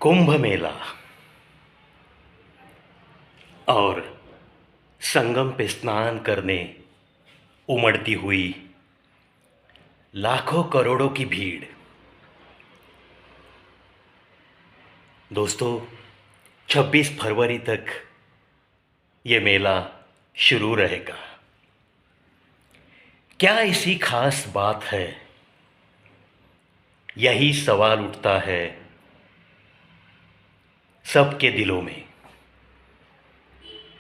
कुंभ मेला और संगम पे स्नान करने उमड़ती हुई लाखों करोड़ों की भीड़। दोस्तों, 26 फरवरी तक ये मेला शुरू रहेगा। क्या ऐसी खास बात है? यही सवाल उठता है सबके दिलों में।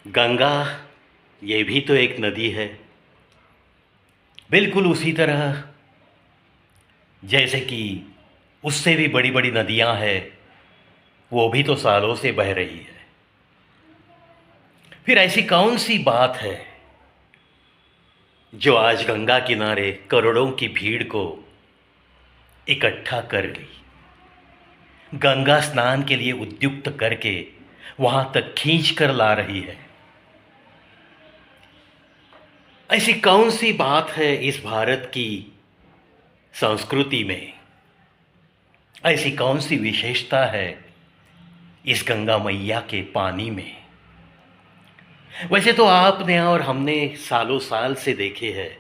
गंगा ये भी तो एक नदी है, बिल्कुल उसी तरह जैसे कि उससे भी बड़ी बड़ी नदियां हैं, वो भी तो सालों से बह रही है। फिर ऐसी कौन सी बात है जो आज गंगा किनारे करोड़ों की भीड़ को इकट्ठा कर ली, गंगा स्नान के लिए उद्युक्त करके वहां तक खींच कर ला रही है? ऐसी कौन सी बात है इस भारत की संस्कृति में? ऐसी कौन सी विशेषता है इस गंगा मैया के पानी में? वैसे तो आपने और हमने सालों साल से देखे हैं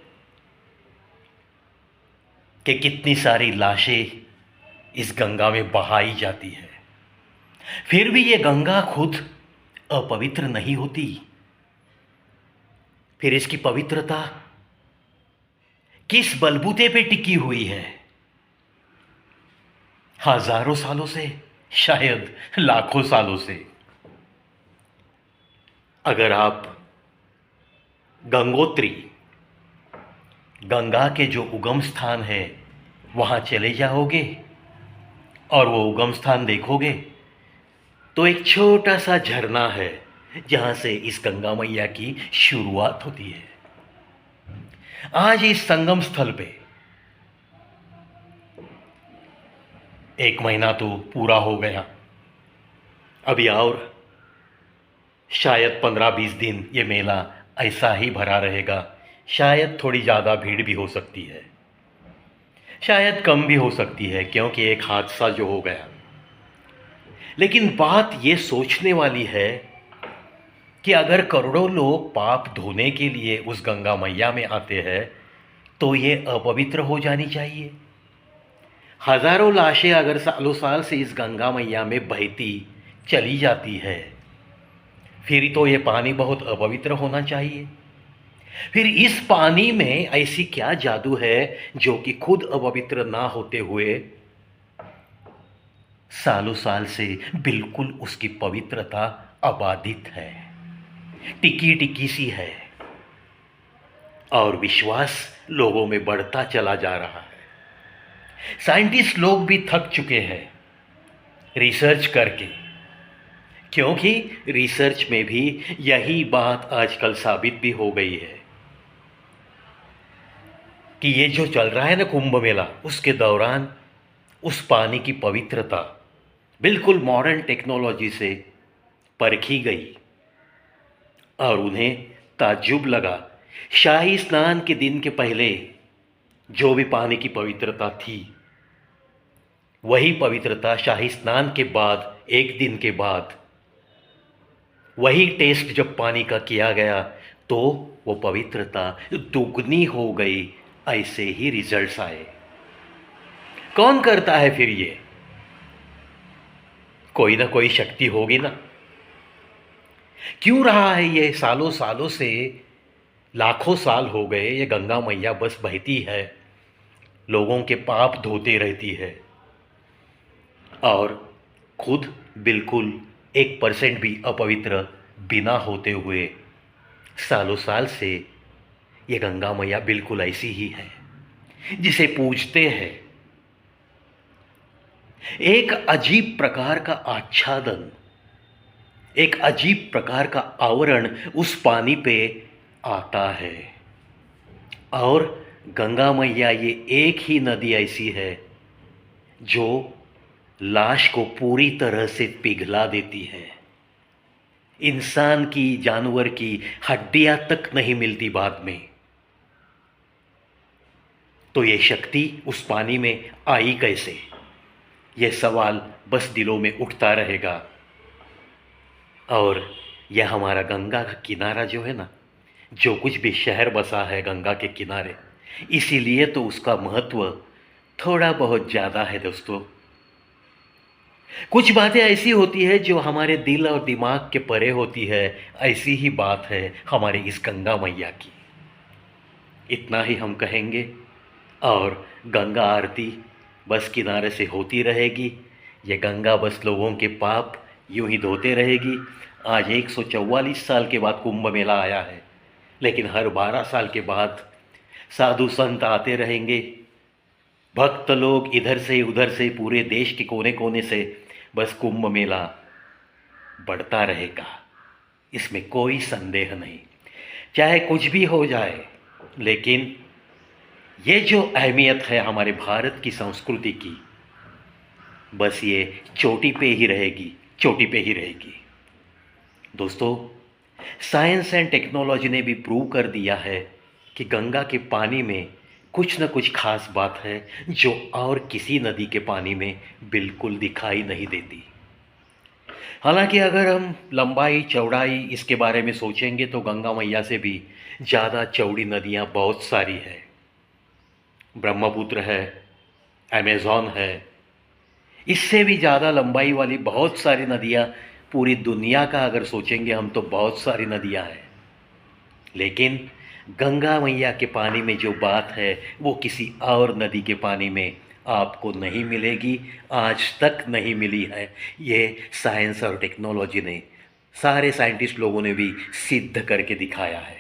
कि कितनी सारी लाशें इस गंगा में बहाई जाती है, फिर भी ये गंगा खुद अपवित्र नहीं होती। फिर इसकी पवित्रता किस बलबूते पे टिकी हुई है? हजारों सालों से, शायद लाखों सालों से। अगर आप गंगोत्री, गंगा के जो उगम स्थान है, वहां चले जाओगे और वो उगम स्थान देखोगे तो एक छोटा सा झरना है जहां से इस गंगा मैया की शुरुआत होती है। आज इस संगम स्थल पे 1 महीना तो पूरा हो गया, अभी और शायद 15-20 दिन ये मेला ऐसा ही भरा रहेगा। शायद थोड़ी ज़्यादा भीड़ भी हो सकती है, शायद कम भी हो सकती है, क्योंकि एक हादसा जो हो गया। लेकिन बात ये सोचने वाली है कि अगर करोड़ों लोग पाप धोने के लिए उस गंगा मैया में आते हैं तो ये अपवित्र हो जानी चाहिए? हजारों लाशें अगर सालों साल से इस गंगा मैया में बहती चली जाती है, फिर तो ये पानी बहुत अपवित्र होना चाहिए। फिर इस पानी में ऐसी क्या जादू है जो कि खुद अपवित्र ना होते हुए सालों साल से बिल्कुल उसकी पवित्रता अबाधित है, टिकी टिकी सी है, और विश्वास लोगों में बढ़ता चला जा रहा है। साइंटिस्ट लोग भी थक चुके हैं रिसर्च करके, क्योंकि रिसर्च में भी यही बात आजकल साबित भी हो गई है कि ये जो चल रहा है ना कुंभ मेला, उसके दौरान उस पानी की पवित्रता बिल्कुल मॉडर्न टेक्नोलॉजी से परखी गई और उन्हें ताज्जुब लगा। शाही स्नान के दिन के पहले जो भी पानी की पवित्रता थी, वही पवित्रता शाही स्नान के बाद 1 दिन के बाद वही टेस्ट जब पानी का किया गया तो वो पवित्रता दुगनी हो गई। ऐसे ही रिजल्ट्स आए। कौन करता है फिर ये? कोई ना कोई शक्ति होगी ना। क्यों रहा है ये सालों सालों से, लाखों साल हो गए ये गंगा मैया बस बहती है, लोगों के पाप धोते रहती है और खुद बिल्कुल 1% भी अपवित्र बिना होते हुए सालों साल से ये गंगा मैया बिल्कुल ऐसी ही है जिसे पूजते हैं। एक अजीब प्रकार का आच्छादन, एक अजीब प्रकार का आवरण उस पानी पे आता है, और गंगा मैया ये एक ही नदी ऐसी है जो लाश को पूरी तरह से पिघला देती है। इंसान की, जानवर की हड्डियां तक नहीं मिलती बाद में। तो ये शक्ति उस पानी में आई कैसे? ये सवाल बस दिलों में उठता रहेगा। और यह हमारा गंगा का किनारा जो है ना, जो कुछ भी शहर बसा है गंगा के किनारे, इसीलिए तो उसका महत्व थोड़ा बहुत ज़्यादा है दोस्तों। कुछ बातें ऐसी होती है जो हमारे दिल और दिमाग के परे होती है। ऐसी ही बात है हमारी इस गंगा मैया की। इतना ही हम कहेंगे। और गंगा आरती बस किनारे से होती रहेगी। ये गंगा बस लोगों के पाप यूं ही धोते रहेगी। आज 144 साल के बाद कुंभ मेला आया है, लेकिन हर 12 साल के बाद साधु संत आते रहेंगे। भक्त लोग इधर से उधर से पूरे देश के कोने कोने से बस कुंभ मेला बढ़ता रहेगा, इसमें कोई संदेह नहीं। चाहे कुछ भी हो जाए, लेकिन ये जो अहमियत है हमारे भारत की संस्कृति की, बस ये चोटी पे ही रहेगी, चोटी पे ही रहेगी। दोस्तों, साइंस एंड टेक्नोलॉजी ने भी प्रूव कर दिया है कि गंगा के पानी में कुछ न कुछ खास बात है जो और किसी नदी के पानी में बिल्कुल दिखाई नहीं देती। हालांकि अगर हम लंबाई चौड़ाई इसके बारे में सोचेंगे तो गंगा मैया से भी ज़्यादा चौड़ी नदियाँ बहुत सारी है। ब्रह्मपुत्र है, अमेज़न है, इससे भी ज़्यादा लंबाई वाली बहुत सारी नदियाँ पूरी दुनिया का अगर सोचेंगे हम तो बहुत सारी नदियाँ हैं। लेकिन गंगा मैया के पानी में जो बात है वो किसी और नदी के पानी में आपको नहीं मिलेगी, आज तक नहीं मिली है। ये साइंस और टेक्नोलॉजी ने, सारे साइंटिस्ट लोगों ने भी सिद्ध करके दिखाया है।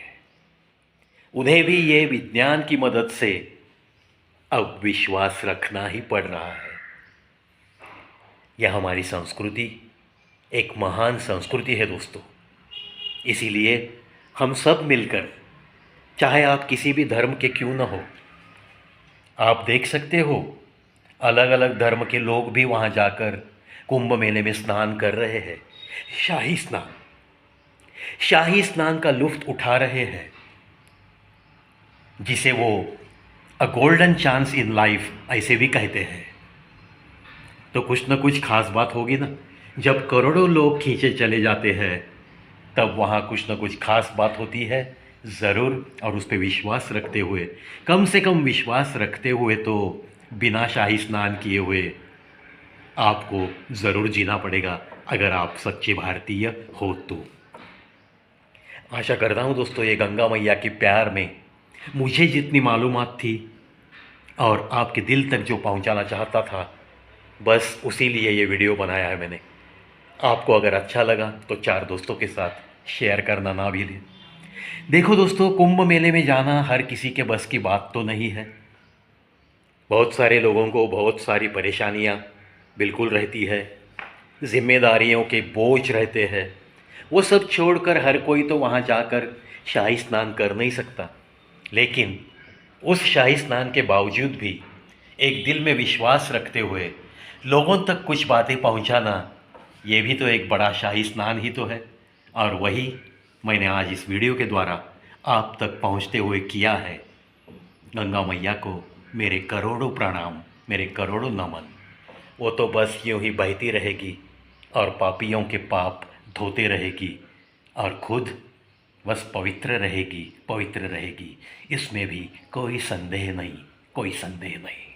उन्हें भी ये विज्ञान की मदद से अब विश्वास रखना ही पड़ रहा है। यह हमारी संस्कृति एक महान संस्कृति है दोस्तों। इसीलिए हम सब मिलकर, चाहे आप किसी भी धर्म के क्यों न हो, आप देख सकते हो अलग अलग धर्म के लोग भी वहाँ जाकर कुंभ मेले में स्नान कर रहे हैं। शाही स्नान, शाही स्नान का लुत्फ़ उठा रहे हैं, जिसे वो अ गोल्डन चांस इन लाइफ ऐसे भी कहते हैं। तो कुछ न कुछ खास बात होगी ना। जब करोड़ों लोग खींचे चले जाते हैं तब वहाँ कुछ न कुछ खास बात होती है ज़रूर। और उस पर विश्वास रखते हुए, कम से कम विश्वास रखते हुए तो बिना शाही स्नान किए हुए आपको ज़रूर जीना पड़ेगा, अगर आप सच्चे भारतीय हो तो। आशा करता हूँ दोस्तों ये गंगा मैया के प्यार में मुझे जितनी मालूमात थी और आपके दिल तक जो पहुँचाना चाहता था, बस उसी लिए ये वीडियो बनाया है मैंने। आपको अगर अच्छा लगा तो 4 दोस्तों के साथ शेयर करना ना भूलें। देखो दोस्तों, कुंभ मेले में जाना हर किसी के बस की बात तो नहीं है। बहुत सारे लोगों को बहुत सारी परेशानियां बिल्कुल रहती है, जिम्मेदारियों के बोझ रहते हैं। वो सब छोड़कर हर कोई तो वहाँ जाकर शाही स्नान कर नहीं सकता। लेकिन उस शाही स्नान के बावजूद भी एक दिल में विश्वास रखते हुए लोगों तक कुछ बातें पहुँचाना, ये भी तो एक बड़ा शाही स्नान ही तो है। और वही मैंने आज इस वीडियो के द्वारा आप तक पहुँचते हुए किया है। गंगा मैया को मेरे करोड़ों प्रणाम, मेरे करोड़ों नमन। वो तो बस यूं ही बहती रहेगी और पापियों के पाप धोते रहेगी और खुद बस पवित्र रहेगी, पवित्र रहेगी। इसमें भी कोई संदेह नहीं, कोई संदेह नहीं।